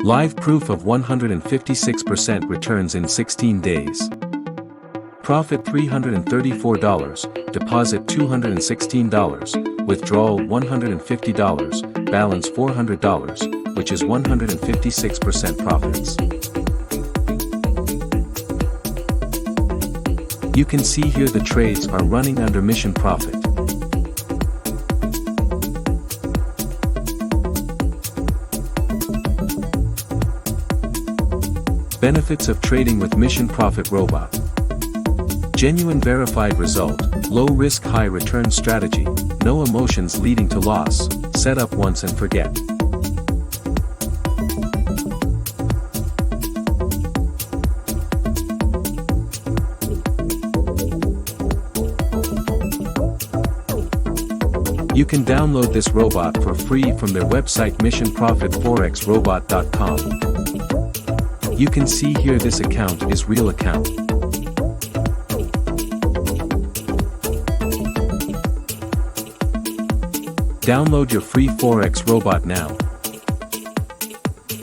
Live proof of 156% returns in 16 days. Profit $334, deposit $216, withdrawal $150, balance $400, which is 156% profits. You can see here the trades are running under mission profit. Benefits of trading with Mission Profit Robot. Genuine verified result, low risk high return strategy, no emotions leading to loss, set up once and forget. You can download this robot for free from their website missionprofitforexrobot.com. You can see here this account is real account. Download your free Forex robot now.